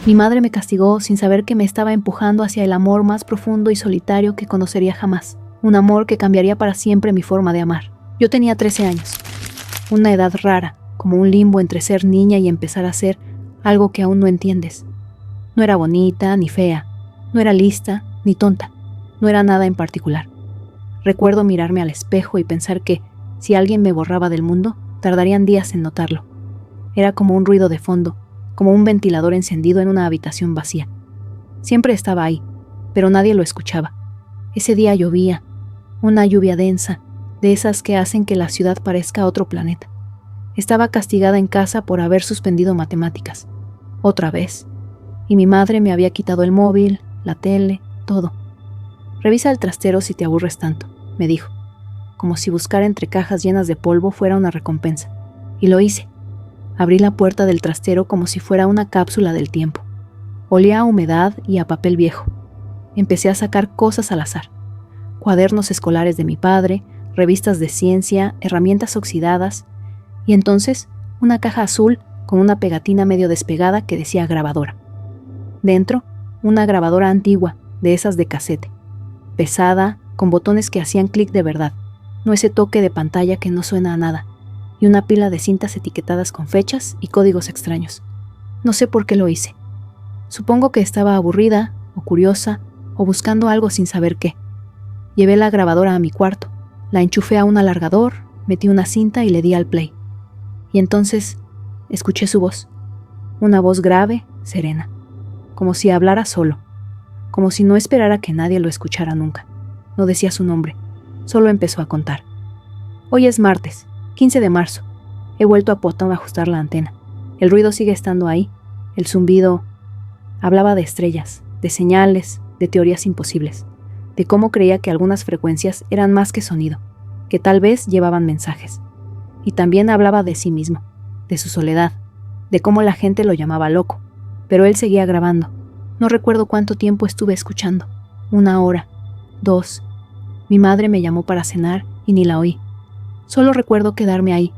Mi madre me castigó sin saber que me estaba empujando hacia el amor más profundo y solitario que conocería jamás. Un amor que cambiaría para siempre mi forma de amar. Yo tenía 13 años. Una edad rara, como un limbo entre ser niña y empezar a ser algo que aún no entiendes. No era bonita ni fea. No era lista ni tonta. No era nada en particular. Recuerdo mirarme al espejo y pensar que, si alguien me borraba del mundo, tardarían días en notarlo. Era como un ruido de fondo, como un ventilador encendido en una habitación vacía. Siempre estaba ahí, pero nadie lo escuchaba. Ese día llovía, una lluvia densa, de esas que hacen que la ciudad parezca otro planeta. Estaba castigada en casa por haber suspendido matemáticas. Otra vez. Y mi madre me había quitado el móvil, la tele, todo. «Revisa el trastero si te aburres tanto», me dijo, como si buscar entre cajas llenas de polvo fuera una recompensa. Y lo hice. Abrí la puerta del trastero como si fuera una cápsula del tiempo. Olía a humedad y a papel viejo. Empecé a sacar cosas al azar. Cuadernos escolares de mi padre, revistas de ciencia, herramientas oxidadas, y entonces una caja azul con una pegatina medio despegada que decía grabadora. Dentro, una grabadora antigua, de esas de casete. Pesada, con botones que hacían clic de verdad, no ese toque de pantalla que no suena a nada, y una pila de cintas etiquetadas con fechas y códigos extraños. No sé por qué lo hice. Supongo que estaba aburrida, o curiosa, o buscando algo sin saber qué. Llevé la grabadora a mi cuarto, la enchufé a un alargador, metí una cinta y le di al play. Y entonces escuché su voz. Una voz grave, serena, como si hablara solo, como si no esperara que nadie lo escuchara nunca. No decía su nombre, solo empezó a contar. Hoy es martes, 15 de marzo. He vuelto a Potón a ajustar la antena. El ruido sigue estando ahí, el zumbido. Hablaba de estrellas, de señales, de teorías imposibles, de cómo creía que algunas frecuencias eran más que sonido, que tal vez llevaban mensajes. Y también hablaba de sí mismo, de su soledad, de cómo la gente lo llamaba loco, pero él seguía grabando. No recuerdo cuánto tiempo estuve escuchando. 1 hora, 2. Mi madre me llamó para cenar y ni la oí. Solo recuerdo quedarme ahí,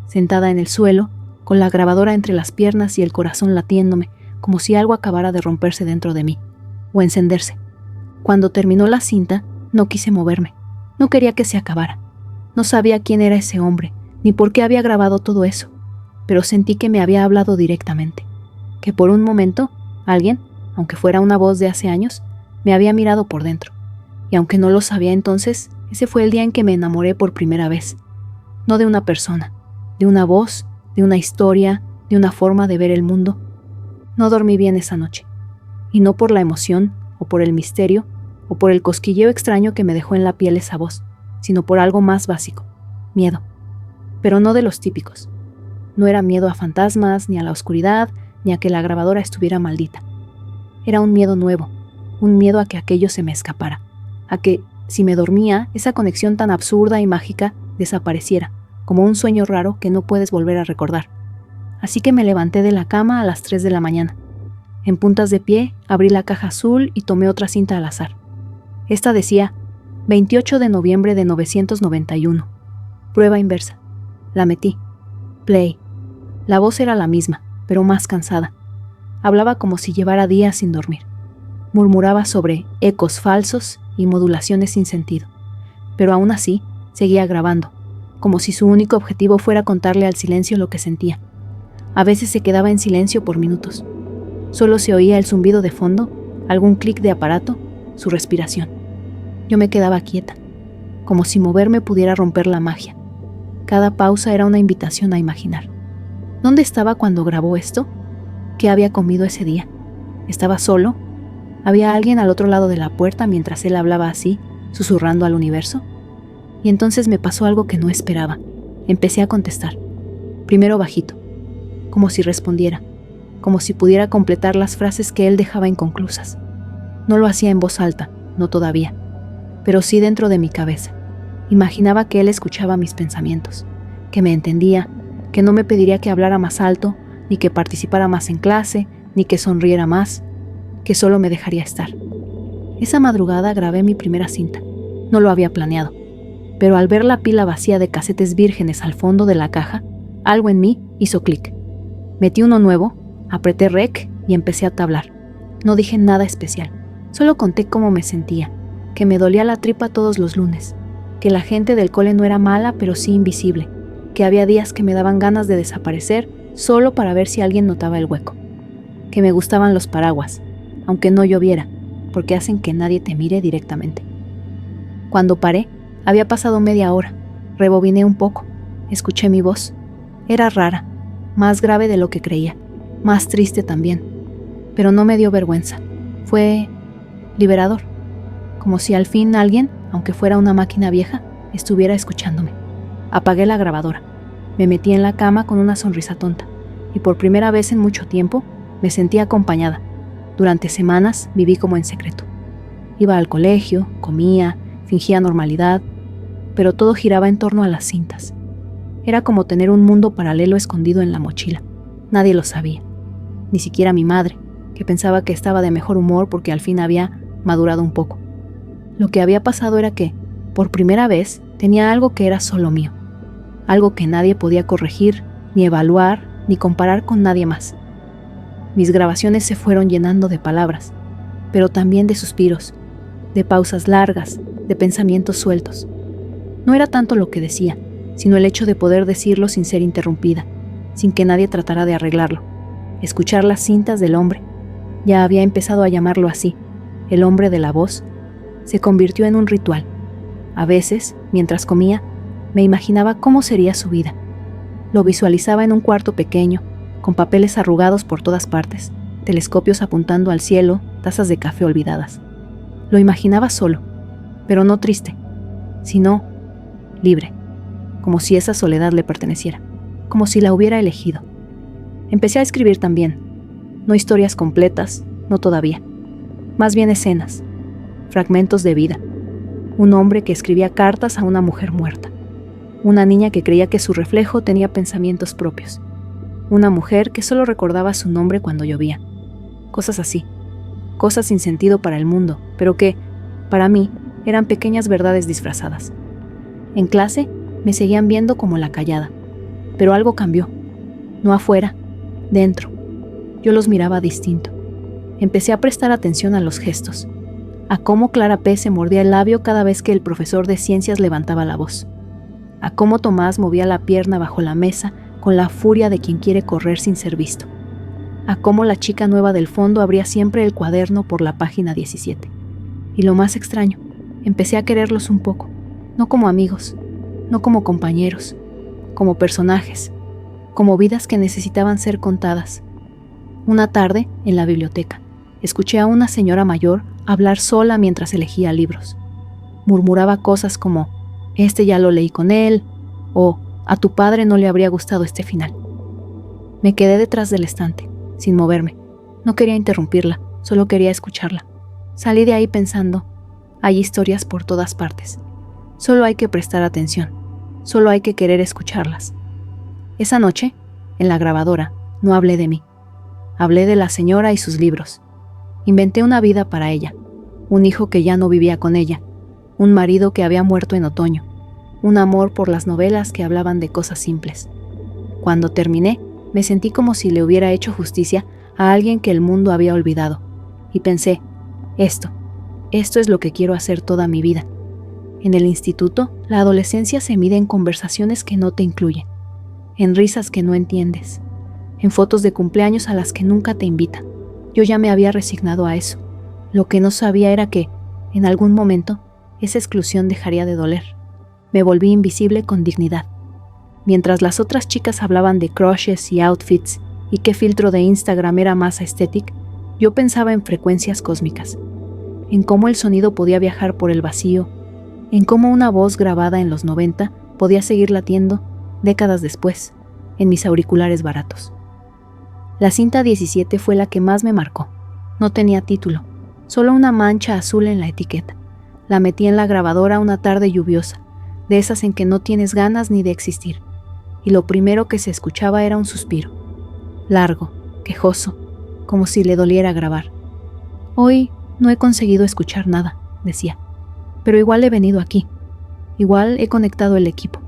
sentada en el suelo, con la grabadora entre las piernas y el corazón latiéndome, como si algo acabara de romperse dentro de mí, o encenderse. Cuando terminó la cinta, no quise moverme. No quería que se acabara. No sabía quién era ese hombre, ni por qué había grabado todo eso, pero sentí que me había hablado directamente, que por un momento, alguien, aunque fuera una voz de hace años, me había mirado por dentro. Y aunque no lo sabía entonces, ese fue el día en que me enamoré por primera vez. No de una persona, de una voz, de una historia, de una forma de ver el mundo. No dormí bien esa noche. Y no por la emoción, o por el misterio, o por el cosquilleo extraño que me dejó en la piel esa voz, sino por algo más básico, miedo. Pero no de los típicos. No era miedo a fantasmas, ni a la oscuridad, ni a que la grabadora estuviera maldita. Era un miedo nuevo, un miedo a que aquello se me escapara, a que, si me dormía, esa conexión tan absurda y mágica desapareciera, como un sueño raro que no puedes volver a recordar. Así que me levanté de la cama a las 3 de la mañana. En puntas de pie, abrí la caja azul y tomé otra cinta al azar. Esta decía, 28 de noviembre de 991. Prueba inversa. La metí. Play. La voz era la misma, pero más cansada. Hablaba como si llevara días sin dormir. Murmuraba sobre ecos falsos y modulaciones sin sentido. Pero aún así, seguía grabando, como si su único objetivo fuera contarle al silencio lo que sentía. A veces se quedaba en silencio por minutos. Solo se oía el zumbido de fondo, algún clic de aparato, su respiración. Yo me quedaba quieta, como si moverme pudiera romper la magia. Cada pausa era una invitación a imaginar. ¿Dónde estaba cuando grabó esto? ¿Qué había comido ese día? ¿Estaba solo? ¿Había alguien al otro lado de la puerta mientras él hablaba así, susurrando al universo? Y entonces me pasó algo que no esperaba. Empecé a contestar. Primero bajito, como si respondiera, como si pudiera completar las frases que él dejaba inconclusas. No lo hacía en voz alta, no todavía, pero sí dentro de mi cabeza. Imaginaba que él escuchaba mis pensamientos, que me entendía, que no me pediría que hablara más alto, ni que participara más en clase, ni que sonriera más, que solo me dejaría estar. Esa madrugada grabé mi primera cinta. No lo había planeado, pero al ver la pila vacía de casetes vírgenes al fondo de la caja, algo en mí hizo clic. Metí uno nuevo, apreté rec y empecé a hablar. No dije nada especial, solo conté cómo me sentía, que me dolía la tripa todos los lunes, que la gente del cole no era mala pero sí invisible, que había días que me daban ganas de desaparecer solo para ver si alguien notaba el hueco, que me gustaban los paraguas, aunque no lloviera, porque hacen que nadie te mire directamente. Cuando paré, había pasado media hora. Rebobiné un poco, escuché mi voz. Era rara, más grave de lo que creía, más triste también, pero no me dio vergüenza. Fue liberador, como si al fin alguien, aunque fuera una máquina vieja, estuviera escuchándome. Apagué la grabadora, me metí en la cama con una sonrisa tonta, y por primera vez en mucho tiempo me sentí acompañada. Durante semanas viví como en secreto. Iba al colegio, comía, fingía normalidad, pero todo giraba en torno a las cintas. Era como tener un mundo paralelo escondido en la mochila. Nadie lo sabía, ni siquiera mi madre, que pensaba que estaba de mejor humor porque al fin había madurado un poco. Lo que había pasado era que, por primera vez, tenía algo que era solo mío, algo que nadie podía corregir, ni evaluar, ni comparar con nadie más. Mis grabaciones se fueron llenando de palabras, pero también de suspiros, de pausas largas, de pensamientos sueltos. No era tanto lo que decía, sino el hecho de poder decirlo sin ser interrumpida, sin que nadie tratara de arreglarlo. Escuchar las cintas del hombre, ya había empezado a llamarlo así, el hombre de la voz, se convirtió en un ritual. A veces, mientras comía, me imaginaba cómo sería su vida. Lo visualizaba en un cuarto pequeño, con papeles arrugados por todas partes, telescopios apuntando al cielo, tazas de café olvidadas. Lo imaginaba solo, pero no triste, sino libre, como si esa soledad le perteneciera, como si la hubiera elegido. Empecé a escribir también, no historias completas, no todavía, más bien escenas, fragmentos de vida. Un hombre que escribía cartas a una mujer muerta, una niña que creía que su reflejo tenía pensamientos propios, una mujer que solo recordaba su nombre cuando llovía. Cosas así, cosas sin sentido para el mundo, pero que, para mí, eran pequeñas verdades disfrazadas. En clase, me seguían viendo como la callada, pero algo cambió. No afuera, dentro. Yo los miraba distinto. Empecé a prestar atención a los gestos, a cómo Clara P. se mordía el labio cada vez que el profesor de ciencias levantaba la voz, a cómo Tomás movía la pierna bajo la mesa con la furia de quien quiere correr sin ser visto, a cómo la chica nueva del fondo abría siempre el cuaderno por la página 17. Y lo más extraño, empecé a quererlos un poco, no como amigos, no como compañeros, como personajes, como vidas que necesitaban ser contadas. Una tarde, en la biblioteca, escuché a una señora mayor hablar sola mientras elegía libros. Murmuraba cosas como, «Este ya lo leí con él», o «A tu padre no le habría gustado este final». Me quedé detrás del estante, sin moverme. No quería interrumpirla, solo quería escucharla. Salí de ahí pensando, hay historias por todas partes. Solo hay que prestar atención, solo hay que querer escucharlas. Esa noche, en la grabadora, no hablé de mí. Hablé de la señora y sus libros. Inventé una vida para ella, un hijo que ya no vivía con ella, un marido que había muerto en otoño, un amor por las novelas que hablaban de cosas simples. Cuando terminé, me sentí como si le hubiera hecho justicia a alguien que el mundo había olvidado, y pensé, esto es lo que quiero hacer toda mi vida. En el instituto, la adolescencia se mide en conversaciones que no te incluyen, en risas que no entiendes, en fotos de cumpleaños a las que nunca te invitan. Yo ya me había resignado a eso. Lo que no sabía era que, en algún momento, esa exclusión dejaría de doler. Me volví invisible con dignidad. Mientras las otras chicas hablaban de crushes y outfits y qué filtro de Instagram era más aesthetic, yo pensaba en frecuencias cósmicas, en cómo el sonido podía viajar por el vacío, en cómo una voz grabada en los 90 podía seguir latiendo décadas después, en mis auriculares baratos. La cinta 17 fue la que más me marcó. No tenía título, solo una mancha azul en la etiqueta. La metí en la grabadora una tarde lluviosa, de esas en que no tienes ganas ni de existir, y lo primero que se escuchaba era un suspiro, largo, quejoso, como si le doliera grabar. Hoy no he conseguido escuchar nada, decía, pero igual he venido aquí, igual he conectado el equipo,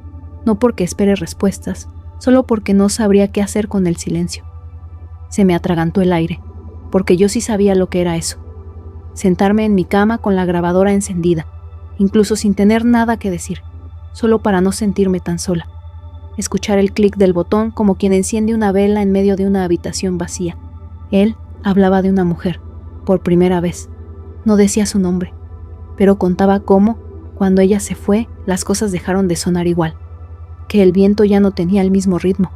no porque espere respuestas, solo porque no sabría qué hacer con el silencio. Se me atragantó el aire. porque yo sí sabía lo que era eso. Sentarme en mi cama con la grabadora encendida, incluso sin tener nada que decir, solo para no sentirme tan sola. Escuchar el clic del botón como quien enciende una vela en medio de una habitación vacía. Él hablaba de una mujer, por primera vez. No decía su nombre, pero contaba cómo, cuando ella se fue, las cosas dejaron de sonar igual, que el viento ya no tenía el mismo ritmo,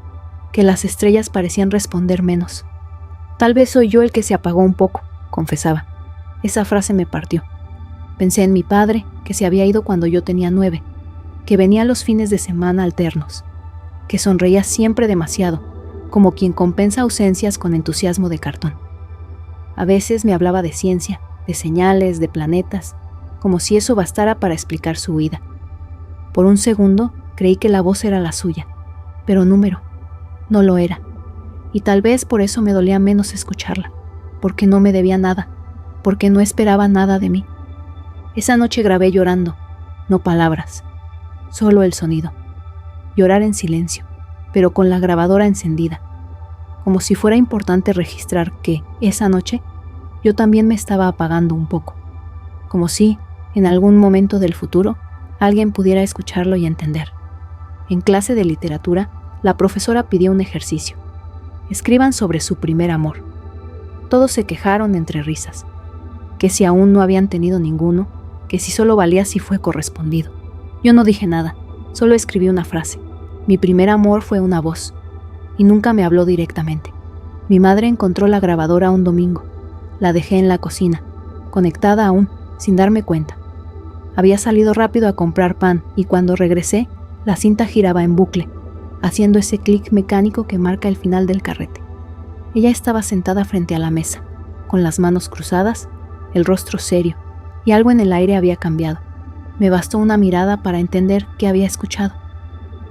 que las estrellas parecían responder menos. Tal vez soy yo el que se apagó un poco, confesaba. Esa frase me partió. Pensé en mi padre, que se había ido cuando yo tenía 9, que venía los fines de semana alternos, que sonreía siempre demasiado, como quien compensa ausencias con entusiasmo de cartón. A veces me hablaba de ciencia, de señales, de planetas, como si eso bastara para explicar su huida. Por un segundo creí que la voz era la suya, pero número, no lo era. Y tal vez por eso me dolía menos escucharla, porque no me debía nada, porque no esperaba nada de mí. Esa noche grabé llorando, no palabras, solo el sonido. Llorar en silencio, pero con la grabadora encendida, como si fuera importante registrar que, esa noche, yo también me estaba apagando un poco, como si, en algún momento del futuro, alguien pudiera escucharlo y entender. En clase de literatura, la profesora pidió un ejercicio. Escriban sobre su primer amor. Todos se quejaron entre risas, que si aún no habían tenido ninguno, que si solo valía si fue correspondido. Yo no dije nada, solo escribí una frase. Mi primer amor fue una voz, y nunca me habló directamente. Mi madre encontró la grabadora un domingo. La dejé en la cocina, conectada aún, sin darme cuenta. Había salido rápido a comprar pan, y cuando regresé, la cinta giraba en bucle, haciendo ese clic mecánico que marca el final del carrete. Ella estaba sentada frente a la mesa, con las manos cruzadas, el rostro serio, y algo en el aire había cambiado. Me bastó una mirada para entender qué había escuchado.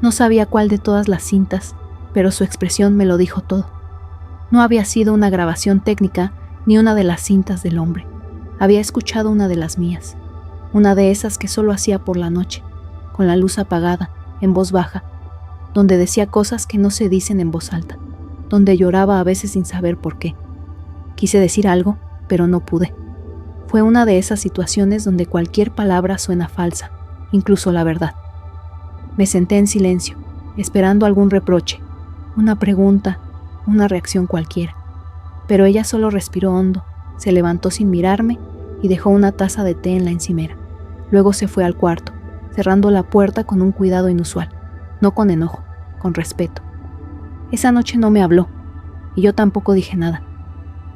No sabía cuál de todas las cintas, pero su expresión me lo dijo todo. No había sido una grabación técnica ni una de las cintas del hombre. Había escuchado una de las mías, una de esas que solo hacía por la noche, con la luz apagada, en voz baja, donde decía cosas que no se dicen en voz alta, donde lloraba a veces sin saber por qué. Quise decir algo, pero no pude. Fue una de esas situaciones donde cualquier palabra suena falsa, incluso la verdad. Me senté en silencio, esperando algún reproche, una pregunta, una reacción cualquiera. Pero ella solo respiró hondo, se levantó sin mirarme y dejó una taza de té en la encimera. Luego se fue al cuarto, cerrando la puerta con un cuidado inusual, no con enojo, con respeto. Esa noche no me habló, y yo tampoco dije nada.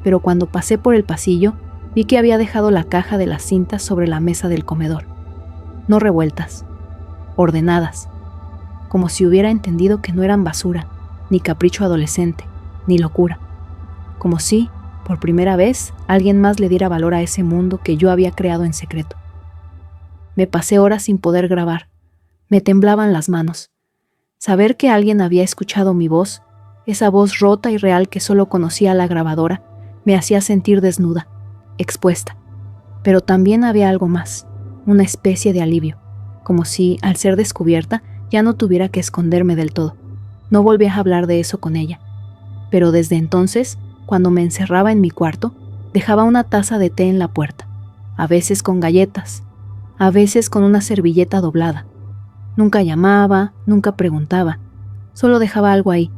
Pero cuando pasé por el pasillo, vi que había dejado la caja de las cintas sobre la mesa del comedor. No revueltas, ordenadas, como si hubiera entendido que no eran basura, ni capricho adolescente, ni locura. Como si, por primera vez, alguien más le diera valor a ese mundo que yo había creado en secreto. Me pasé horas sin poder grabar. Me temblaban las manos. Saber que alguien había escuchado mi voz, esa voz rota y real que solo conocía la grabadora, me hacía sentir desnuda, expuesta. Pero también había algo más, una especie de alivio, como si, al ser descubierta, ya no tuviera que esconderme del todo. No volví a hablar de eso con ella. Pero desde entonces, cuando me encerraba en mi cuarto, dejaba una taza de té en la puerta, a veces con galletas, a veces con una servilleta doblada. Nunca llamaba, nunca preguntaba, solo dejaba algo ahí,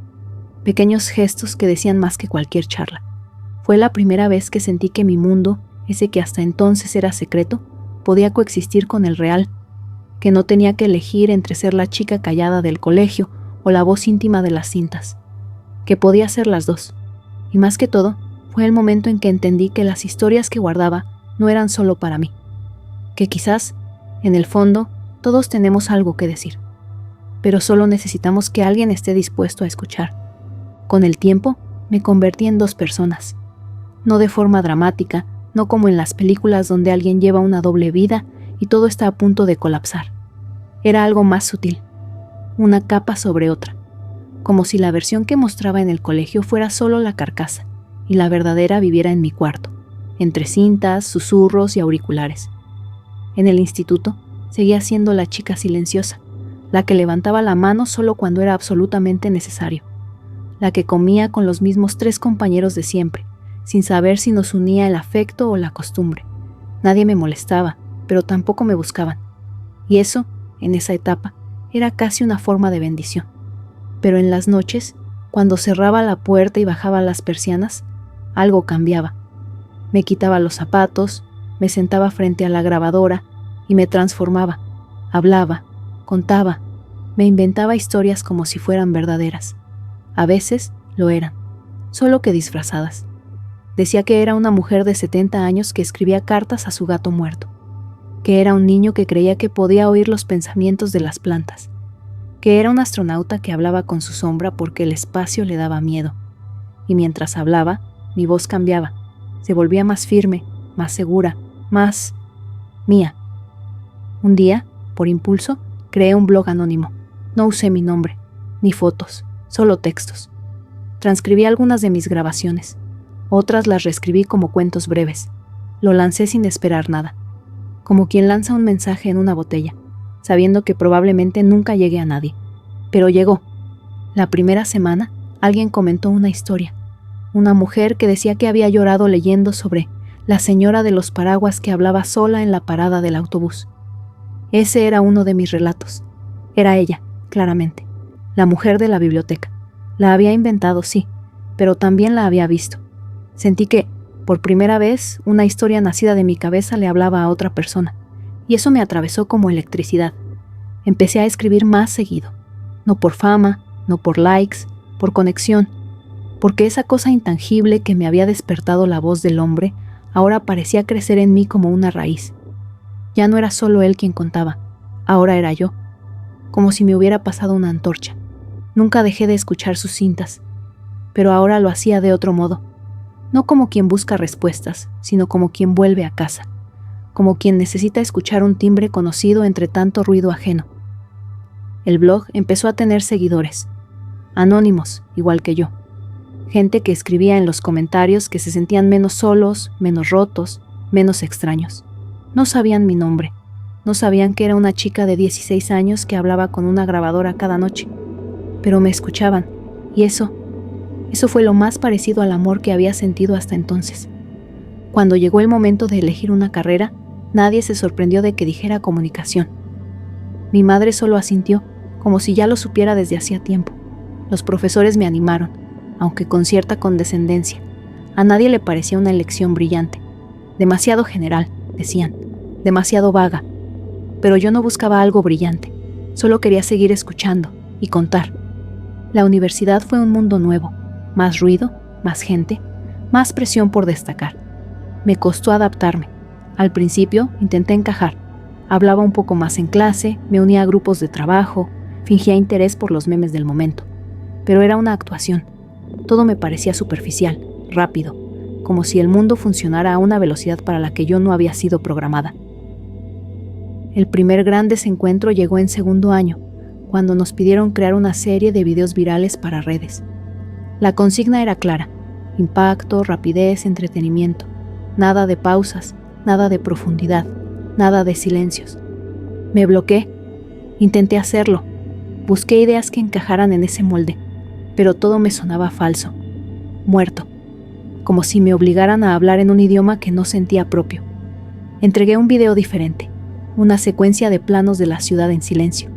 pequeños gestos que decían más que cualquier charla. Fue la primera vez que sentí que mi mundo, ese que hasta entonces era secreto, podía coexistir con el real, que no tenía que elegir entre ser la chica callada del colegio o la voz íntima de las cintas, que podía ser las dos. Y más que todo, fue el momento en que entendí que las historias que guardaba no eran solo para mí, que quizás, en el fondo, todos tenemos algo que decir, pero solo necesitamos que alguien esté dispuesto a escuchar. Con el tiempo, me convertí en 2 personas, no de forma dramática, no como en las películas donde alguien lleva una doble vida y todo está a punto de colapsar. Era algo más sutil, una capa sobre otra, como si la versión que mostraba en el colegio fuera solo la carcasa y la verdadera viviera en mi cuarto, entre cintas, susurros y auriculares. En el instituto, seguía siendo la chica silenciosa, la que levantaba la mano solo cuando era absolutamente necesario, la que comía con los mismos 3 compañeros de siempre, sin saber si nos unía el afecto o la costumbre. Nadie me molestaba, pero tampoco me buscaban. Y eso, en esa etapa, era casi una forma de bendición. Pero en las noches, cuando cerraba la puerta y bajaba las persianas, algo cambiaba. Me quitaba los zapatos, me sentaba frente a la grabadora y me transformaba. Hablaba, contaba, me inventaba historias como si fueran verdaderas. A veces lo eran, solo que disfrazadas. Decía que era una mujer de 70 años que escribía cartas a su gato muerto, que era un niño que creía que podía oír los pensamientos de las plantas, que era un astronauta que hablaba con su sombra porque el espacio le daba miedo. Y mientras hablaba, mi voz cambiaba, se volvía más firme, más segura, más mía. Un día, por impulso, creé un blog anónimo. No usé mi nombre, ni fotos, solo textos. Transcribí algunas de mis grabaciones. Otras las reescribí como cuentos breves. Lo lancé sin esperar nada, como quien lanza un mensaje en una botella, sabiendo que probablemente nunca llegue a nadie. Pero llegó. La primera semana, alguien comentó una historia. Una mujer que decía que había llorado leyendo sobre la señora de los paraguas que hablaba sola en la parada del autobús. Ese era uno de mis relatos. Era ella, claramente, la mujer de la biblioteca. La había inventado, sí, pero también la había visto. Sentí que, por primera vez, una historia nacida de mi cabeza le hablaba a otra persona, y eso me atravesó como electricidad. Empecé a escribir más seguido, no por fama, no por likes, por conexión, porque esa cosa intangible que me había despertado la voz del hombre ahora parecía crecer en mí como una raíz. Ya no era solo él quien contaba, ahora era yo, como si me hubiera pasado una antorcha. Nunca dejé de escuchar sus cintas, pero ahora lo hacía de otro modo. No como quien busca respuestas, sino como quien vuelve a casa, como quien necesita escuchar un timbre conocido entre tanto ruido ajeno. El blog empezó a tener seguidores, anónimos, igual que yo. Gente que escribía en los comentarios que se sentían menos solos, menos rotos, menos extraños. No sabían mi nombre, no sabían que era una chica de 16 años que hablaba con una grabadora cada noche, pero me escuchaban, y eso fue lo más parecido al amor que había sentido hasta entonces. Cuando llegó el momento de elegir una carrera, nadie se sorprendió de que dijera comunicación. Mi madre solo asintió, como si ya lo supiera desde hacía tiempo. Los profesores me animaron, aunque con cierta condescendencia. A nadie le parecía una elección brillante. Demasiado general, decían, demasiado vaga. Pero yo no buscaba algo brillante, solo quería seguir escuchando y contar. La universidad fue un mundo nuevo, más ruido, más gente, más presión por destacar. Me costó adaptarme. Al principio intenté encajar. Hablaba un poco más en clase, me unía a grupos de trabajo, fingía interés por los memes del momento. Pero era una actuación. Todo me parecía superficial, rápido, como si el mundo funcionara a una velocidad para la que yo no había sido programada. El primer gran desencuentro llegó en segundo año, cuando nos pidieron crear una serie de videos virales para redes. La consigna era clara: impacto, rapidez, entretenimiento. Nada de pausas, nada de profundidad, nada de silencios. Me bloqueé. Intenté hacerlo. Busqué ideas que encajaran en ese molde, pero todo me sonaba falso, muerto, como si me obligaran a hablar en un idioma que no sentía propio. Entregué un video diferente, una secuencia de planos de la ciudad en silencio,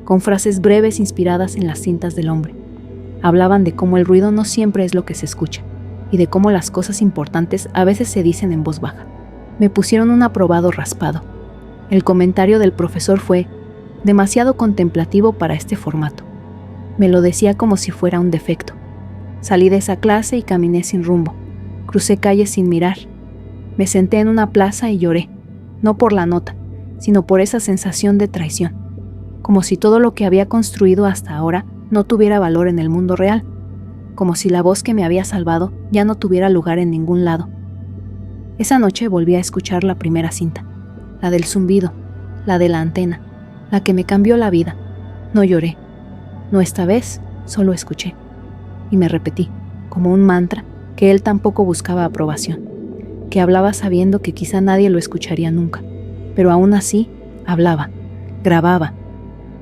con frases breves inspiradas en las cintas del hombre. Hablaban de cómo el ruido no siempre es lo que se escucha, y de cómo las cosas importantes a veces se dicen en voz baja. Me pusieron un aprobado raspado. El comentario del profesor fue: demasiado contemplativo para este formato. Me lo decía como si fuera un defecto. Salí de esa clase y caminé sin rumbo. Crucé calles sin mirar. Me senté en una plaza y lloré, no por la nota, sino por esa sensación de traición, como si todo lo que había construido hasta ahora no tuviera valor en el mundo real, como si la voz que me había salvado ya no tuviera lugar en ningún lado. Esa noche volví a escuchar la primera cinta, la del zumbido, la de la antena, la que me cambió la vida. No lloré, no esta vez, solo escuché. Y me repetí, como un mantra, que él tampoco buscaba aprobación, que hablaba sabiendo que quizá nadie lo escucharía nunca, pero aún así hablaba, grababa,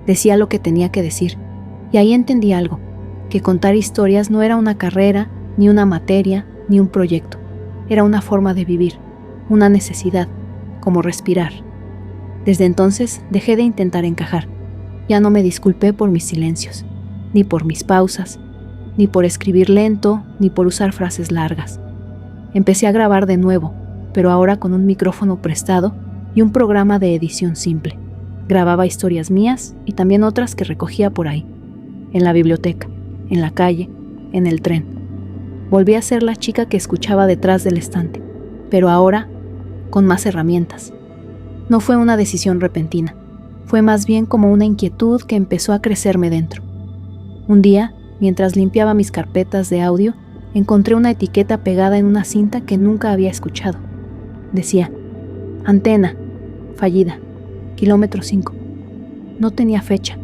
decía lo que tenía que decir. Y ahí entendí algo, que contar historias no era una carrera, ni una materia, ni un proyecto. Era una forma de vivir, una necesidad, como respirar. Desde entonces dejé de intentar encajar. Ya no me disculpé por mis silencios, ni por mis pausas, ni por escribir lento, ni por usar frases largas. Empecé a grabar de nuevo, pero ahora con un micrófono prestado y un programa de edición simple. Grababa historias mías y también otras que recogía por ahí, en la biblioteca, en la calle, en el tren. Volví a ser la chica que escuchaba detrás del estante, pero ahora con más herramientas. No fue una decisión repentina, fue más bien como una inquietud que empezó a crecerme dentro. Un día, mientras limpiaba mis carpetas de audio, encontré una etiqueta pegada en una cinta que nunca había escuchado. Decía, antena, fallida, kilómetro 5. No tenía fecha.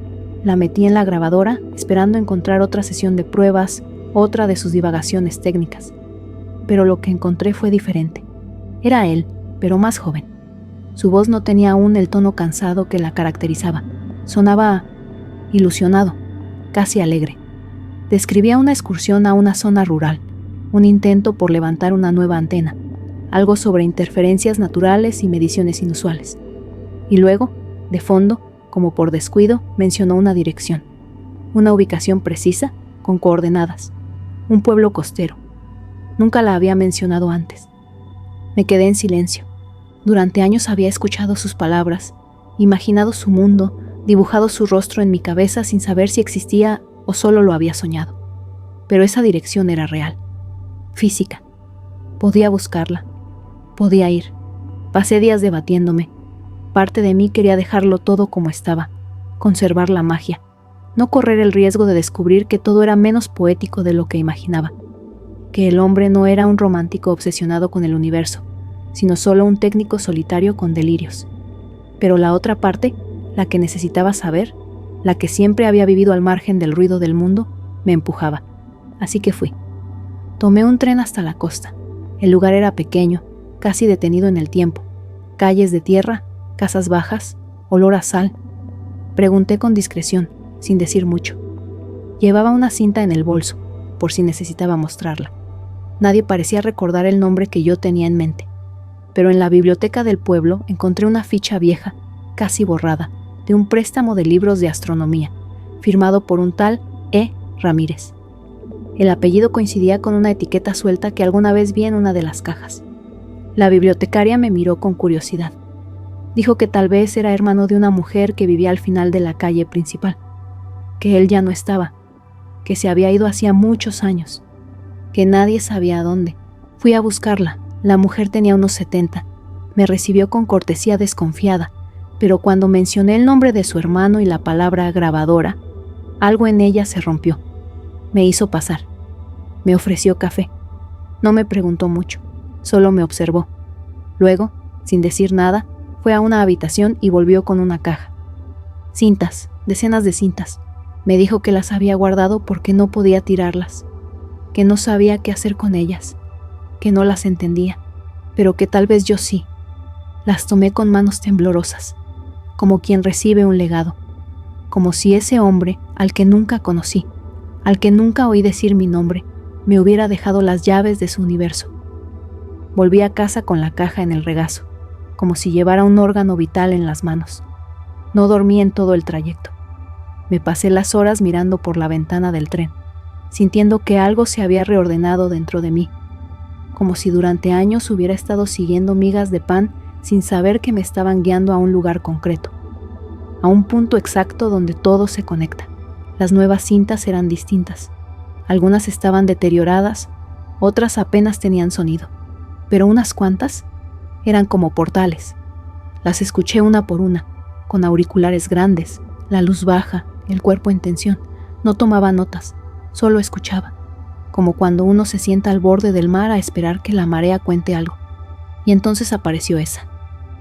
La metí en la grabadora esperando encontrar otra sesión de pruebas, otra de sus divagaciones técnicas. Pero lo que encontré fue diferente. Era él, pero más joven. Su voz no tenía aún el tono cansado que la caracterizaba. Sonaba ilusionado, casi alegre. Describía una excursión a una zona rural, un intento por levantar una nueva antena, algo sobre interferencias naturales y mediciones inusuales. Y luego, de fondo, como por descuido, mencionó una dirección, una ubicación precisa, con coordenadas, un pueblo costero. Nunca la había mencionado antes. Me quedé en silencio. Durante años había escuchado sus palabras, imaginado su mundo, dibujado su rostro en mi cabeza sin saber si existía o solo lo había soñado. Pero esa dirección era real, física. Podía buscarla, podía ir. Pasé días debatiéndome. Parte de mí quería dejarlo todo como estaba, conservar la magia, no correr el riesgo de descubrir que todo era menos poético de lo que imaginaba, que el hombre no era un romántico obsesionado con el universo, sino solo un técnico solitario con delirios. Pero la otra parte, la que necesitaba saber, la que siempre había vivido al margen del ruido del mundo, me empujaba. Así que fui. Tomé un tren hasta la costa. El lugar era pequeño, casi detenido en el tiempo. Calles de tierra, casas bajas, olor a sal. Pregunté con discreción, sin decir mucho. Llevaba una cinta en el bolso, por si necesitaba mostrarla. Nadie parecía recordar el nombre que yo tenía en mente. Pero en la biblioteca del pueblo encontré una ficha vieja, casi borrada, de un préstamo de libros de astronomía, firmado por un tal E. Ramírez. El apellido coincidía con una etiqueta suelta que alguna vez vi en una de las cajas. La bibliotecaria me miró con curiosidad. Dijo que tal vez era hermano de una mujer que vivía al final de la calle principal, que él ya no estaba, que se había ido hacía muchos años, que nadie sabía a dónde. Fui a buscarla. La mujer tenía unos 70. Me recibió con cortesía desconfiada, pero cuando mencioné el nombre de su hermano y la palabra grabadora, algo en ella se rompió. Me hizo pasar. Me ofreció café. No me preguntó mucho, solo me observó. Luego, sin decir nada, fue a una habitación y volvió con una caja. Cintas, decenas de cintas. Me dijo que las había guardado porque no podía tirarlas, que no sabía qué hacer con ellas, que no las entendía, pero que tal vez yo sí. Las tomé con manos temblorosas, como quien recibe un legado, como si ese hombre, al que nunca conocí, al que nunca oí decir mi nombre, me hubiera dejado las llaves de su universo. Volví a casa con la caja en el regazo, como si llevara un órgano vital en las manos. No dormí en todo el trayecto. Me pasé las horas mirando por la ventana del tren, sintiendo que algo se había reordenado dentro de mí, como si durante años hubiera estado siguiendo migas de pan sin saber que me estaban guiando a un lugar concreto, a un punto exacto donde todo se conecta. Las nuevas cintas eran distintas. Algunas estaban deterioradas, otras apenas tenían sonido, pero unas cuantas eran como portales. Las escuché una por una, con auriculares grandes, la luz baja, el cuerpo en tensión. No tomaba notas, solo escuchaba, como cuando uno se sienta al borde del mar a esperar que la marea cuente algo. Y entonces apareció esa.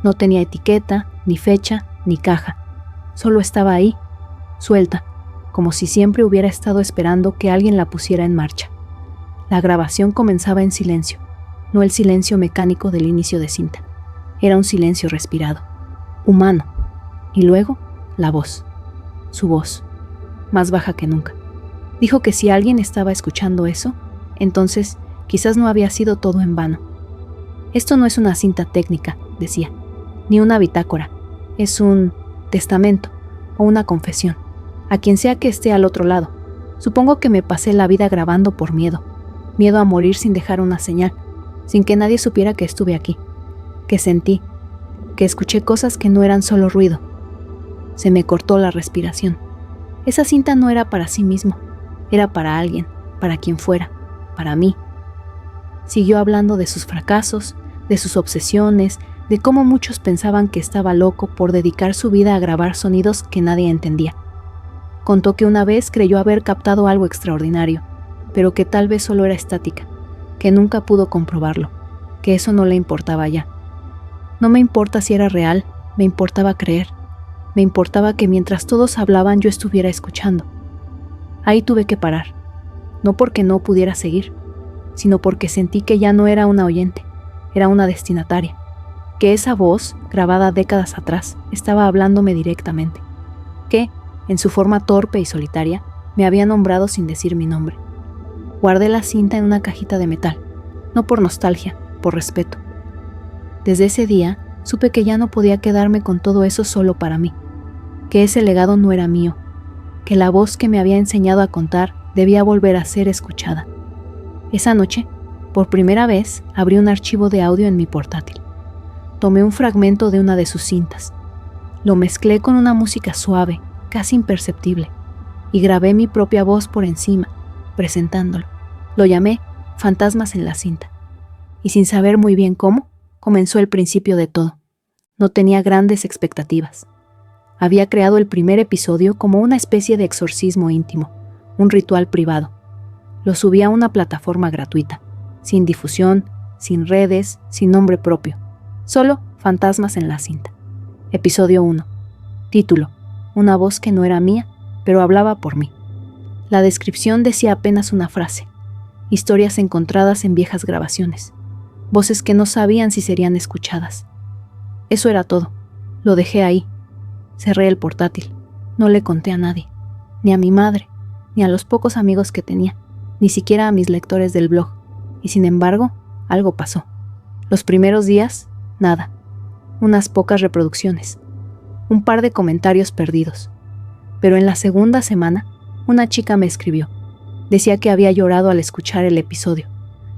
No tenía etiqueta, ni fecha, ni caja. Solo estaba ahí, suelta, como si siempre hubiera estado esperando que alguien la pusiera en marcha. La grabación comenzaba en silencio, no el silencio mecánico del inicio de cinta. Era un silencio respirado, humano. Y luego, la voz. Su voz, más baja que nunca. Dijo que si alguien estaba escuchando eso, entonces quizás no había sido todo en vano, Esto no es una cinta técnica, decía, ni una bitácora, es un testamento o una confesión, a quien sea que esté al otro lado. Supongo que me pasé la vida grabando por miedo a morir sin dejar una señal, sin que nadie supiera que estuve aquí, que sentí, que escuché cosas que no eran solo ruido. Se me cortó la respiración. Esa cinta no era para sí mismo, era para alguien, para quien fuera, para mí. Siguió hablando de sus fracasos, de sus obsesiones, de cómo muchos pensaban que estaba loco por dedicar su vida a grabar sonidos que nadie entendía. Contó que una vez creyó haber captado algo extraordinario, pero que tal vez solo era estática, que nunca pudo comprobarlo, que eso no le importaba ya. No me importa si era real, me importaba creer. Me importaba que mientras todos hablaban yo estuviera escuchando. Ahí tuve que parar, no porque no pudiera seguir, sino porque sentí que ya no era una oyente, era una destinataria, que esa voz, grabada décadas atrás, estaba hablándome directamente, que, en su forma torpe y solitaria, me había nombrado sin decir mi nombre. Guardé la cinta en una cajita de metal, no por nostalgia, por respeto. Desde ese día, supe que ya no podía quedarme con todo eso solo para mí, que ese legado no era mío, que la voz que me había enseñado a contar debía volver a ser escuchada. Esa noche, por primera vez, abrí un archivo de audio en mi portátil. Tomé un fragmento de una de sus cintas, lo mezclé con una música suave, casi imperceptible, y grabé mi propia voz por encima, presentándolo. Lo llamé Fantasmas en la cinta, y sin saber muy bien cómo, comenzó el principio de todo. No tenía grandes expectativas. Había creado el primer episodio como una especie de exorcismo íntimo, un ritual privado. Lo subí a una plataforma gratuita, sin difusión, sin redes, sin nombre propio. Solo Fantasmas en la cinta. Episodio 1. Título: Una voz que no era mía, pero hablaba por mí. La descripción decía apenas una frase. Historias encontradas en viejas grabaciones. Voces que no sabían si serían escuchadas. Eso era todo. Lo dejé ahí. Cerré el portátil. No le conté a nadie. Ni a mi madre, ni a los pocos amigos que tenía, ni siquiera a mis lectores del blog. Y sin embargo, algo pasó. Los primeros días, nada. Unas pocas reproducciones. Un par de comentarios perdidos. Pero en la segunda semana, una chica me escribió. Decía que había llorado al escuchar el episodio,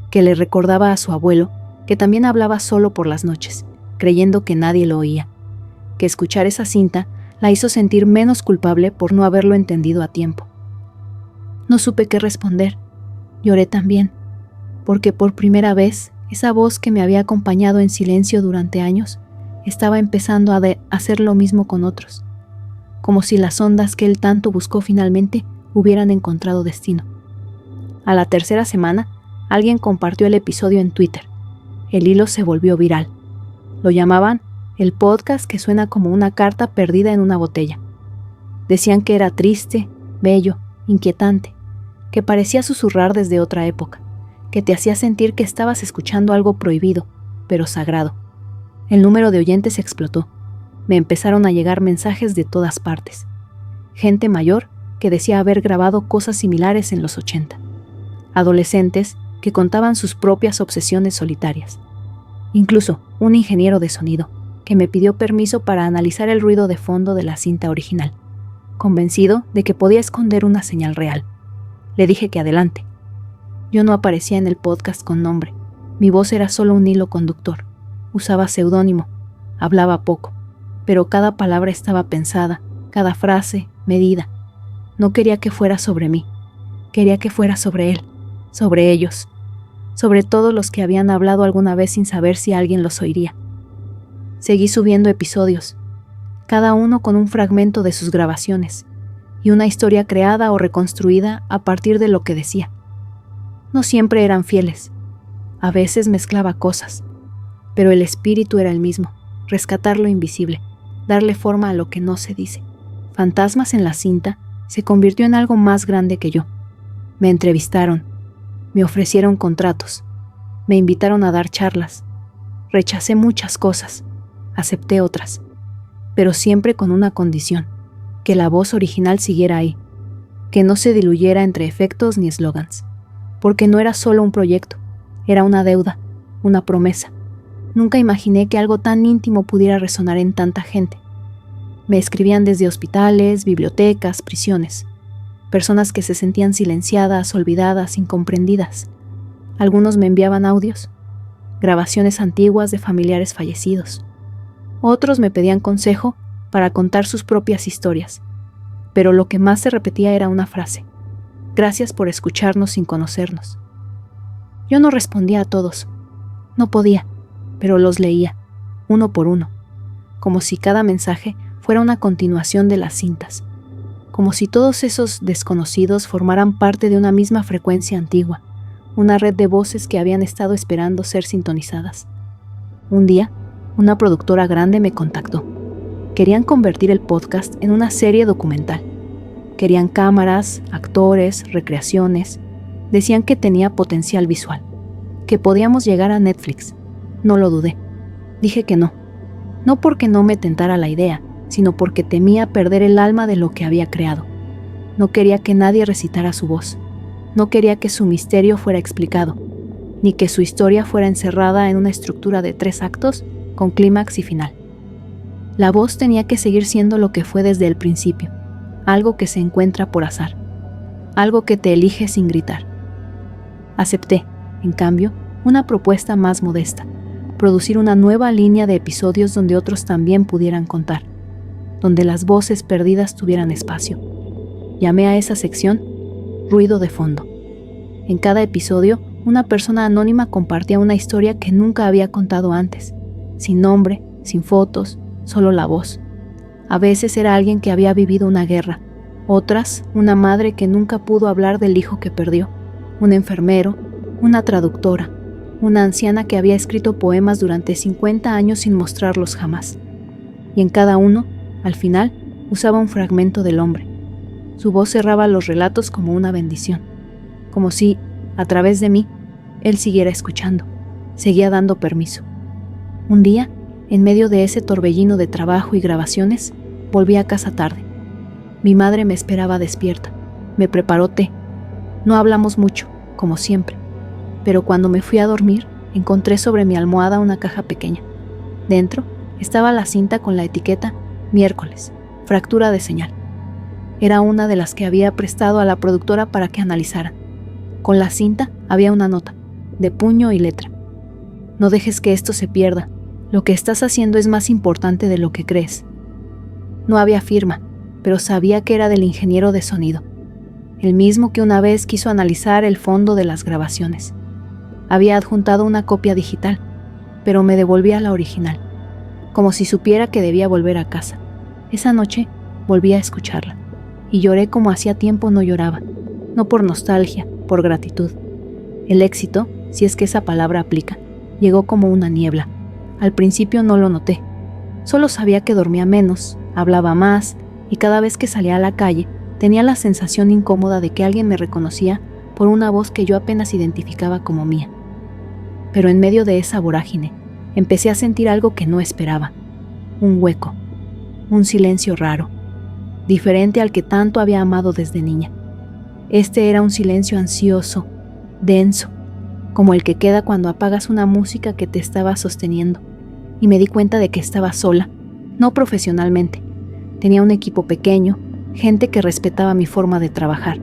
que le recordaba a su abuelo, que también hablaba solo por las noches, creyendo que nadie lo oía, que escuchar esa cinta la hizo sentir menos culpable por no haberlo entendido a tiempo. No supe qué responder. Lloré también, porque por primera vez esa voz que me había acompañado en silencio durante años estaba empezando a hacer lo mismo con otros, como si las ondas que él tanto buscó finalmente hubieran encontrado destino. A la tercera semana, alguien compartió el episodio en Twitter. El hilo se volvió viral. Lo llamaban el podcast que suena como una carta perdida en una botella. Decían que era triste, bello, inquietante, que parecía susurrar desde otra época, que te hacía sentir que estabas escuchando algo prohibido, pero sagrado. El número de oyentes explotó. Me empezaron a llegar mensajes de todas partes. Gente mayor que decía haber grabado cosas similares en los 80. Adolescentes que contaban sus propias obsesiones solitarias. Incluso un ingeniero de sonido que me pidió permiso para analizar el ruido de fondo de la cinta original, convencido de que podía esconder una señal real. Le dije que adelante. Yo no aparecía en el podcast con nombre. Mi voz era solo un hilo conductor. Usaba seudónimo. Hablaba poco. Pero cada palabra estaba pensada, cada frase, medida. No quería que fuera sobre mí. Quería que fuera sobre él, sobre ellos, sobre todos los que habían hablado alguna vez sin saber si alguien los oiría. Seguí subiendo episodios, cada uno con un fragmento de sus grabaciones, y una historia creada o reconstruida a partir de lo que decía. No siempre eran fieles. A veces mezclaba cosas, pero el espíritu era el mismo, rescatar lo invisible, darle forma a lo que no se dice. Fantasmas en la cinta se convirtió en algo más grande que yo. Me entrevistaron, me ofrecieron contratos, me invitaron a dar charlas. Rechacé muchas cosas, acepté otras, pero siempre con una condición, que la voz original siguiera ahí, que no se diluyera entre efectos ni eslogans, porque no era solo un proyecto, era una deuda, una promesa, Nunca imaginé que algo tan íntimo pudiera resonar en tanta gente. Me escribían desde hospitales, bibliotecas, prisiones. Personas que se sentían silenciadas, olvidadas, incomprendidas. Algunos me enviaban audios, grabaciones antiguas de familiares fallecidos. Otros me pedían consejo para contar sus propias historias. Pero lo que más se repetía era una frase: gracias por escucharnos sin conocernos. Yo no respondía a todos. No podía, pero los leía, uno por uno, como si cada mensaje fuera una continuación de las cintas, como si todos esos desconocidos formaran parte de una misma frecuencia antigua, una red de voces que habían estado esperando ser sintonizadas. Un día, una productora grande me contactó. Querían convertir el podcast en una serie documental. Querían cámaras, actores, recreaciones. Decían que tenía potencial visual, que podíamos llegar a Netflix. No lo dudé. Dije que no. No porque no me tentara la idea, sino porque temía perder el alma de lo que había creado. No quería que nadie recitara su voz. No quería que su misterio fuera explicado, ni que su historia fuera encerrada en una estructura de 3 actos con clímax y final. La voz tenía que seguir siendo lo que fue desde el principio, algo que se encuentra por azar, algo que te elige sin gritar. Acepté, en cambio, una propuesta más modesta: producir una nueva línea de episodios donde otros también pudieran contar, donde las voces perdidas tuvieran espacio. Llamé a esa sección Ruido de Fondo. En cada episodio, una persona anónima compartía una historia que nunca había contado antes, sin nombre, sin fotos, solo la voz. A veces era alguien que había vivido una guerra, otras, una madre que nunca pudo hablar del hijo que perdió, un enfermero, una traductora, una anciana que había escrito poemas durante 50 años sin mostrarlos jamás. Y en cada uno, al final, usaba un fragmento del hombre. Su voz cerraba los relatos como una bendición, como si, a través de mí, él siguiera escuchando, seguía dando permiso. Un día, en medio de ese torbellino de trabajo y grabaciones, volví a casa tarde. Mi madre me esperaba despierta, me preparó té. No hablamos mucho, como siempre, pero cuando me fui a dormir, encontré sobre mi almohada una caja pequeña. Dentro estaba la cinta con la etiqueta Miércoles, fractura de señal. Era una de las que había prestado a la productora para que analizaran. Con la cinta había una nota, de puño y letra: no dejes que esto se pierda. Lo que estás haciendo es más importante de lo que crees. No había firma, pero sabía que era del ingeniero de sonido, el mismo que una vez quiso analizar el fondo de las grabaciones. Había adjuntado una copia digital, pero me devolvía la original, como si supiera que debía volver a casa. Esa noche volví a escucharla, y lloré como hacía tiempo no lloraba, no por nostalgia, por gratitud. El éxito, si es que esa palabra aplica, llegó como una niebla. Al principio no lo noté, solo sabía que dormía menos, hablaba más, y cada vez que salía a la calle tenía la sensación incómoda de que alguien me reconocía por una voz que yo apenas identificaba como mía. Pero en medio de esa vorágine, empecé a sentir algo que no esperaba: un hueco, un silencio raro, diferente al que tanto había amado desde niña. Este era un silencio ansioso, denso, como el que queda cuando apagas una música que te estaba sosteniendo, y me di cuenta de que estaba sola, no profesionalmente. Tenía un equipo pequeño, gente que respetaba mi forma de trabajar.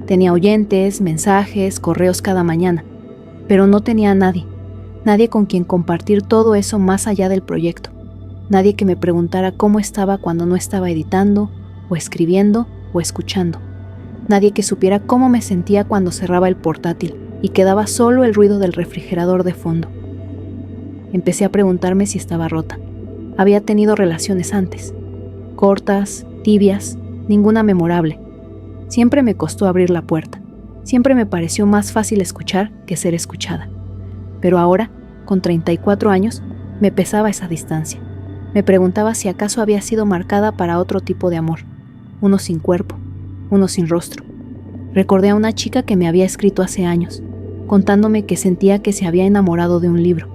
Tenía oyentes, mensajes, correos cada mañana, pero no tenía a nadie con quien compartir todo eso más allá del proyecto. Nadie que me preguntara cómo estaba cuando no estaba editando, o escribiendo, o escuchando. Nadie que supiera cómo me sentía cuando cerraba el portátil y quedaba solo el ruido del refrigerador de fondo. Empecé a preguntarme si estaba rota. Había tenido relaciones antes, cortas, tibias, ninguna memorable. Siempre me costó abrir la puerta. Siempre me pareció más fácil escuchar que ser escuchada. Pero ahora, con 34 años, me pesaba esa distancia. Me preguntaba si acaso había sido marcada para otro tipo de amor, uno sin cuerpo, uno sin rostro. Recordé a una chica que me había escrito hace años, contándome que sentía que se había enamorado de un libro,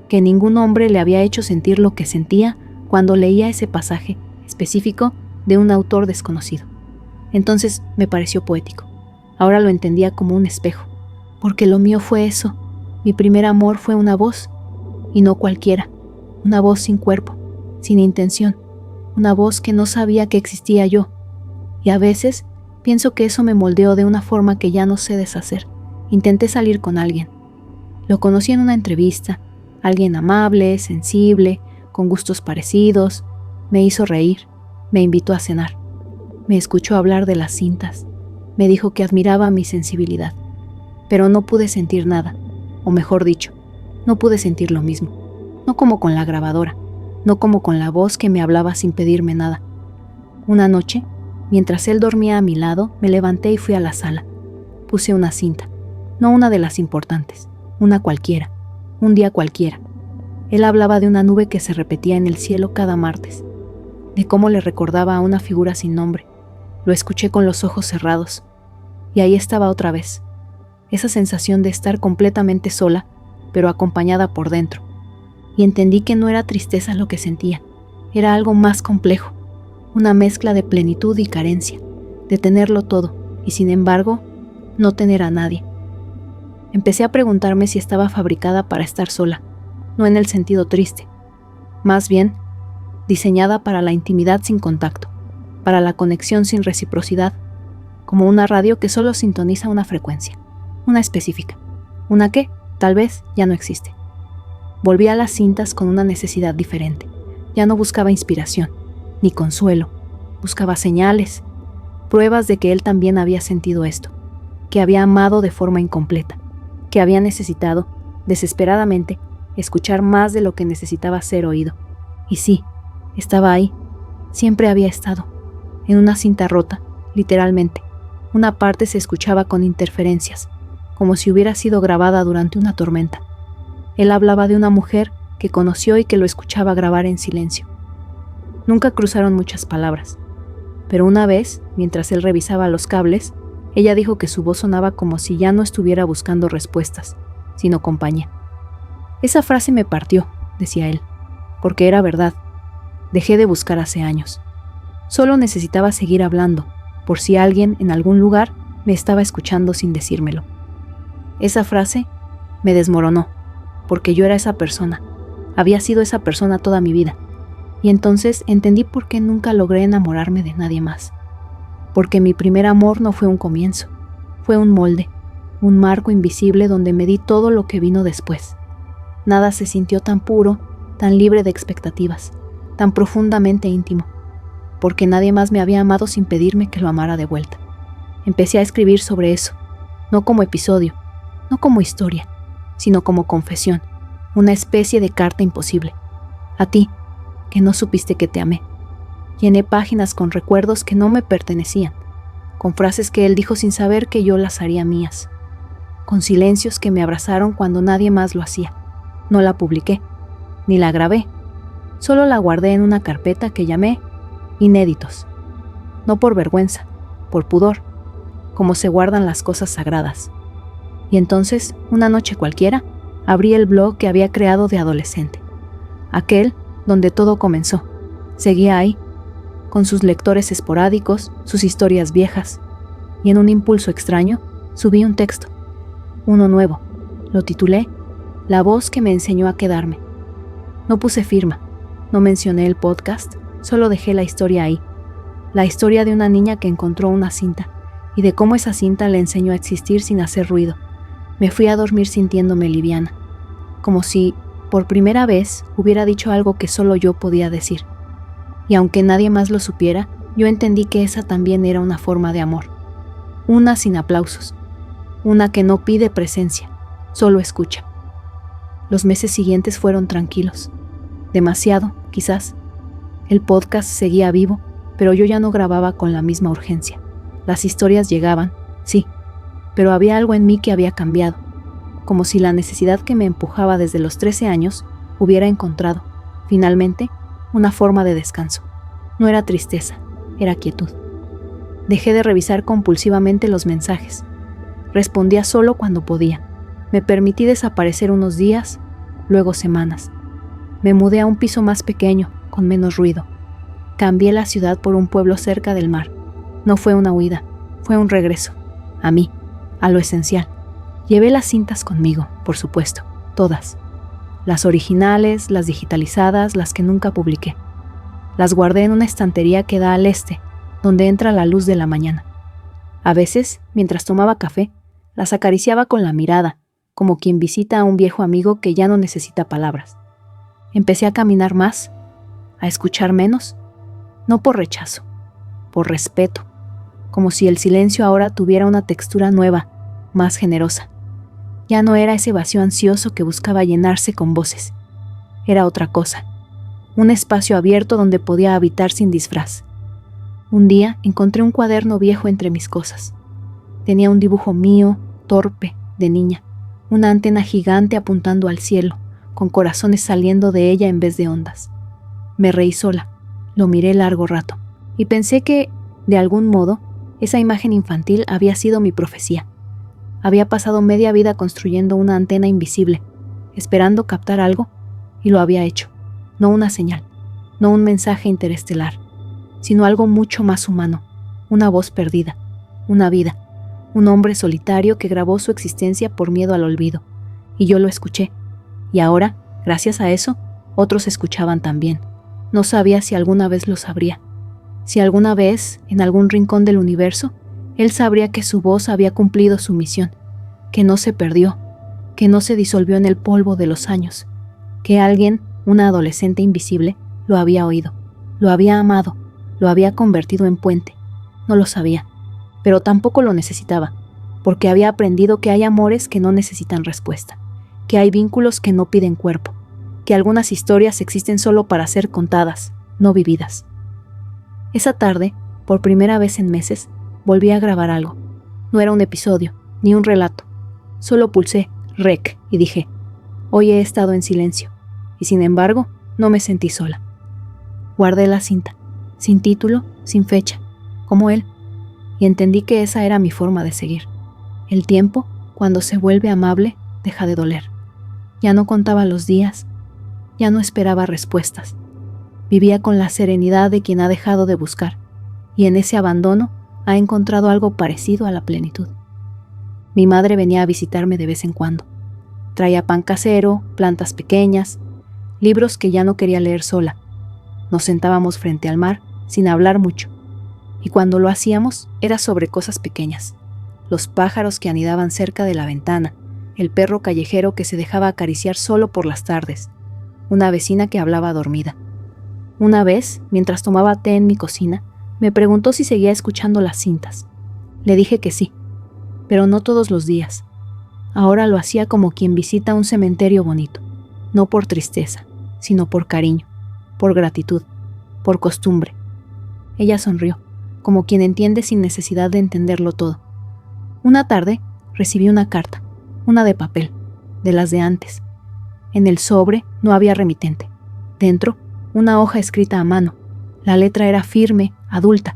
que ningún hombre le había hecho sentir lo que sentía cuando leía ese pasaje específico de un autor desconocido. Entonces me pareció poético. Ahora lo entendía como un espejo, porque lo mío fue eso. Mi primer amor fue una voz, y no cualquiera, una voz sin cuerpo, sin intención, una voz que no sabía que existía yo, y a veces pienso que eso me moldeó de una forma que ya no sé deshacer. Intenté salir con alguien. Lo conocí en una entrevista, alguien amable, sensible, con gustos parecidos, me hizo reír, me invitó a cenar, me escuchó hablar de las cintas, me dijo que admiraba mi sensibilidad, pero no pude sentir nada, o mejor dicho, no pude sentir lo mismo, no como con la grabadora, no como con la voz que me hablaba sin pedirme nada. Una noche, mientras él dormía a mi lado, me levanté y fui a la sala. Puse una cinta, no una de las importantes, una cualquiera, un día cualquiera. Él hablaba de una nube que se repetía en el cielo cada martes, de cómo le recordaba a una figura sin nombre. Lo escuché con los ojos cerrados, y ahí estaba otra vez, esa sensación de estar completamente sola, pero acompañada por dentro. Y entendí que no era tristeza lo que sentía, era algo más complejo, una mezcla de plenitud y carencia, de tenerlo todo, y sin embargo, no tener a nadie. Empecé a preguntarme si estaba fabricada para estar sola, no en el sentido triste, más bien diseñada para la intimidad sin contacto, para la conexión sin reciprocidad, como una radio que solo sintoniza una frecuencia, una específica, una que, tal vez, ya no existe. Volví a las cintas con una necesidad diferente. Ya no buscaba inspiración, ni consuelo. Buscaba señales, pruebas de que él también había sentido esto, que había amado de forma incompleta, que había necesitado, desesperadamente, escuchar más de lo que necesitaba ser oído. Y sí, estaba ahí, siempre había estado, en una cinta rota, literalmente. Una parte se escuchaba con interferencias, como si hubiera sido grabada durante una tormenta. Él hablaba de una mujer que conoció y que lo escuchaba grabar en silencio. Nunca cruzaron muchas palabras, pero una vez, mientras él revisaba los cables, ella dijo que su voz sonaba como si ya no estuviera buscando respuestas, sino compañía. Esa frase me partió, decía él, porque era verdad. Dejé de buscar hace años. Solo necesitaba seguir hablando, por si alguien en algún lugar me estaba escuchando sin decírmelo. Esa frase me desmoronó, porque yo era esa persona, había sido esa persona toda mi vida, y entonces entendí por qué nunca logré enamorarme de nadie más. Porque mi primer amor no fue un comienzo, fue un molde, un marco invisible donde me di todo lo que vino después. Nada se sintió tan puro, tan libre de expectativas, tan profundamente íntimo, porque nadie más me había amado sin pedirme que lo amara de vuelta. Empecé a escribir sobre eso, no como episodio, no como historia, sino como confesión, una especie de carta imposible. A ti, que no supiste que te amé. Llené páginas con recuerdos que no me pertenecían, con frases que él dijo sin saber que yo las haría mías, con silencios que me abrazaron cuando nadie más lo hacía. No la publiqué, ni la grabé, solo la guardé en una carpeta que llamé Inéditos. No por vergüenza, por pudor, como se guardan las cosas sagradas. Y entonces, una noche cualquiera, abrí el blog que había creado de adolescente, aquel donde todo comenzó. Seguía ahí, con sus lectores esporádicos, sus historias viejas, y en un impulso extraño, subí un texto, uno nuevo. Lo titulé La voz que me enseñó a quedarme. No puse firma, no mencioné el podcast, solo dejé la historia ahí, la historia de una niña que encontró una cinta, y de cómo esa cinta le enseñó a existir sin hacer ruido. Me fui a dormir sintiéndome liviana, como si, por primera vez, hubiera dicho algo que solo yo podía decir. Y aunque nadie más lo supiera, yo entendí que esa también era una forma de amor. Una sin aplausos, una que no pide presencia, solo escucha. Los meses siguientes fueron tranquilos. Demasiado, quizás. El podcast seguía vivo, pero yo ya no grababa con la misma urgencia. Las historias llegaban, sí, pero había algo en mí que había cambiado, como si la necesidad que me empujaba desde los 13 años hubiera encontrado, finalmente, una forma de descanso. No era tristeza, era quietud. Dejé de revisar compulsivamente los mensajes. Respondía solo cuando podía. Me permití desaparecer unos días, luego semanas. Me mudé a un piso más pequeño, con menos ruido. Cambié la ciudad por un pueblo cerca del mar. No fue una huida, fue un regreso. A mí, a lo esencial. Llevé las cintas conmigo, por supuesto, todas. las originales, las digitalizadas, las que nunca publiqué. Las guardé en una estantería que da al este, donde entra la luz de la mañana. A veces, mientras tomaba café, las acariciaba con la mirada, como quien visita a un viejo amigo que ya no necesita palabras. Empecé a caminar más, a escuchar menos, no por rechazo, por respeto, como si el silencio ahora tuviera una textura nueva, más generosa. Ya no era ese vacío ansioso que buscaba llenarse con voces. Era otra cosa, un espacio abierto donde podía habitar sin disfraz. Un día encontré un cuaderno viejo entre mis cosas. Tenía un dibujo mío, torpe, de niña, una antena gigante apuntando al cielo, con corazones saliendo de ella en vez de ondas. Me reí sola, lo miré largo rato, y pensé que, de algún modo, esa imagen infantil había sido mi profecía. Había pasado media vida construyendo una antena invisible, esperando captar algo, y lo había hecho. No una señal, no un mensaje interestelar, sino algo mucho más humano, una voz perdida, una vida, un hombre solitario que grabó su existencia por miedo al olvido, y yo lo escuché, y ahora, gracias a eso, otros escuchaban también. No sabía si alguna vez lo sabría, si alguna vez, en algún rincón del universo, él sabría que su voz había cumplido su misión, que no se perdió, que no se disolvió en el polvo de los años, que alguien, una adolescente invisible, lo había oído, lo había amado, lo había convertido en puente. No lo sabía, pero tampoco lo necesitaba, porque había aprendido que hay amores que no necesitan respuesta, que hay vínculos que no piden cuerpo, que algunas historias existen solo para ser contadas, no vividas. Esa tarde, por primera vez en meses, volví a grabar algo. No era un episodio, ni un relato. Solo pulsé REC y dije, hoy he estado en silencio, y sin embargo, no me sentí sola. Guardé la cinta, sin título, sin fecha, como él, y entendí que esa era mi forma de seguir. El tiempo, cuando se vuelve amable, deja de doler. Ya no contaba los días, ya no esperaba respuestas. Vivía con la serenidad de quien ha dejado de buscar, y en ese abandono ha encontrado algo parecido a la plenitud. Mi madre venía a visitarme de vez en cuando. Traía pan casero, plantas pequeñas, libros que ya no quería leer sola. Nos sentábamos frente al mar, sin hablar mucho, y cuando lo hacíamos era sobre cosas pequeñas. Los pájaros que anidaban cerca de la ventana, el perro callejero que se dejaba acariciar solo por las tardes, una vecina que hablaba dormida. Una vez, mientras tomaba té en mi cocina, me preguntó si seguía escuchando las cintas. Le dije que sí, pero no todos los días. Ahora lo hacía como quien visita un cementerio bonito, no por tristeza, sino por cariño, por gratitud, por costumbre. Ella sonrió, como quien entiende sin necesidad de entenderlo todo. Una tarde recibí una carta, una de papel, de las de antes. En el sobre no había remitente. Dentro, una hoja escrita a mano. La letra era firme, adulta.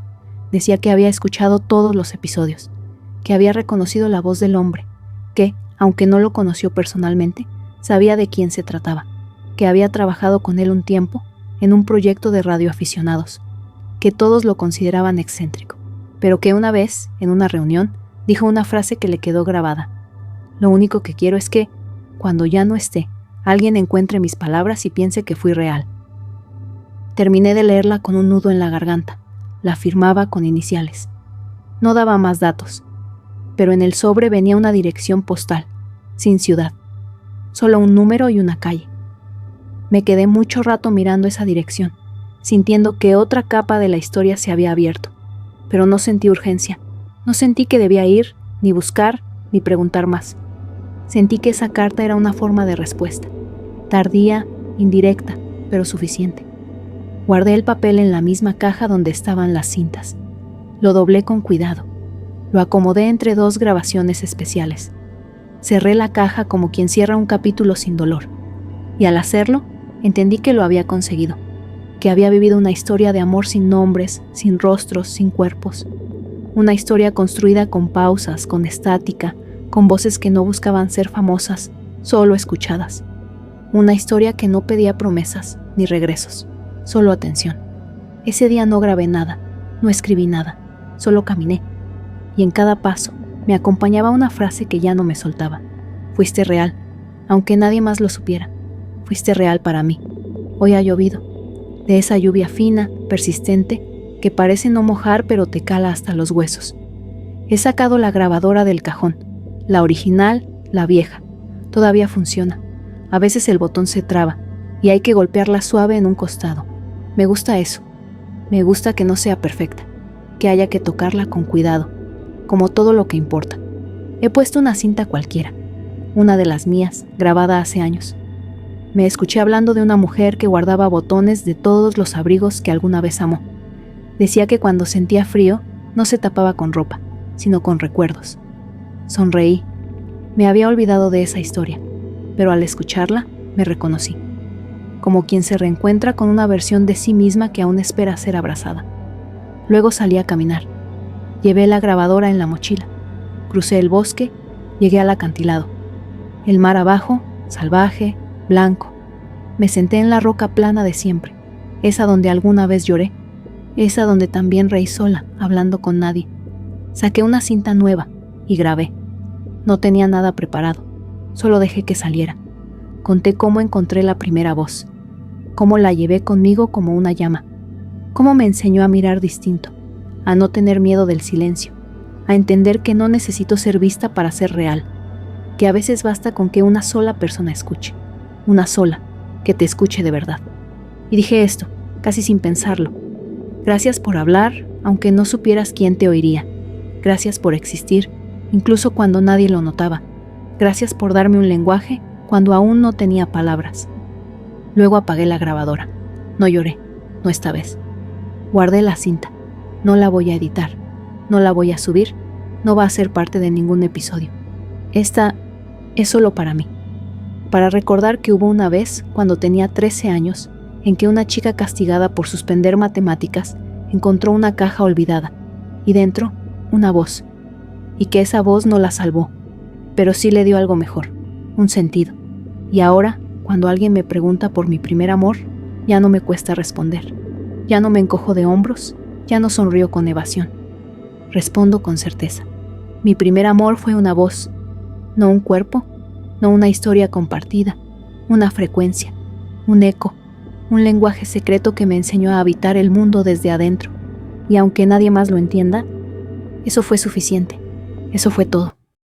Decía que había escuchado todos los episodios, que había reconocido la voz del hombre, que, aunque no lo conoció personalmente, sabía de quién se trataba, que había trabajado con él un tiempo en un proyecto de radioaficionados, que todos lo consideraban excéntrico, pero que una vez, en una reunión, dijo una frase que le quedó grabada. Lo único que quiero es que, cuando ya no esté, alguien encuentre mis palabras y piense que fui real. Terminé de leerla con un nudo en la garganta. La firmaba con iniciales. No daba más datos, pero en el sobre venía una dirección postal, sin ciudad, solo un número y una calle. Me quedé mucho rato mirando esa dirección, sintiendo que otra capa de la historia se había abierto, pero no sentí urgencia, no sentí que debía ir, ni buscar, ni preguntar más. Sentí que esa carta era una forma de respuesta, tardía, indirecta, pero suficiente. Guardé el papel en la misma caja donde estaban las cintas. Lo doblé con cuidado. Lo acomodé entre dos grabaciones especiales. Cerré la caja como quien cierra un capítulo sin dolor. Y al hacerlo, entendí que lo había conseguido. Que había vivido una historia de amor sin nombres, sin rostros, sin cuerpos. Una historia construida con pausas, con estática, con voces que no buscaban ser famosas, solo escuchadas. Una historia que no pedía promesas ni regresos. Solo atención. Ese día no grabé nada, no escribí nada, solo caminé. Y en cada paso me acompañaba una frase que ya no me soltaba. Fuiste real, aunque nadie más lo supiera. fuiste real para mí. Hoy ha llovido, de esa lluvia fina, persistente, que parece no mojar pero te cala hasta los huesos. He sacado la grabadora del cajón, la original, la vieja. Todavía funciona. A veces el botón se traba y hay que golpearla suave en un costado. Me gusta eso. Me gusta que no sea perfecta, que haya que tocarla con cuidado, como todo lo que importa. He puesto una cinta cualquiera, una de las mías, grabada hace años. Me escuché hablando de una mujer que guardaba botones de todos los abrigos que alguna vez amó. Decía que cuando sentía frío, no se tapaba con ropa, sino con recuerdos. Sonreí. Me había olvidado de esa historia, pero al escucharla, me reconocí. Como quien se reencuentra con una versión de sí misma que aún espera ser abrazada. Luego salí a caminar. Llevé la grabadora en la mochila. Crucé el bosque, llegué al acantilado. El mar abajo, salvaje, blanco. Me senté en la roca plana de siempre, esa donde alguna vez lloré, esa donde también reí sola, hablando con nadie. Saqué una cinta nueva y grabé. No tenía nada preparado, solo dejé que saliera. Conté cómo encontré la primera voz, cómo la llevé conmigo como una llama, cómo me enseñó a mirar distinto, a no tener miedo del silencio, a entender que no necesito ser vista para ser real, que a veces basta con que una sola persona escuche, una sola, que te escuche de verdad. Y dije esto, casi sin pensarlo. Gracias por hablar, aunque no supieras quién te oiría. Gracias por existir, incluso cuando nadie lo notaba. Gracias por darme un lenguaje cuando aún no tenía palabras. Luego apagué la grabadora. No lloré, no esta vez. Guardé la cinta. No la voy a editar, no la voy a subir, no va a ser parte de ningún episodio. Esta es solo para mí. Para recordar que hubo una vez, cuando tenía 13 años, en que una chica castigada por suspender matemáticas encontró una caja olvidada y dentro una voz, y que esa voz no la salvó, pero sí le dio algo mejor, un sentido. Y ahora, cuando alguien me pregunta por mi primer amor, ya no me cuesta responder, ya no me encojo de hombros, ya no sonrío con evasión. Respondo con certeza. Mi primer amor fue una voz, no un cuerpo, no una historia compartida, una frecuencia, un eco, un lenguaje secreto que me enseñó a habitar el mundo desde adentro. Y aunque nadie más lo entienda, eso fue suficiente. Eso fue todo.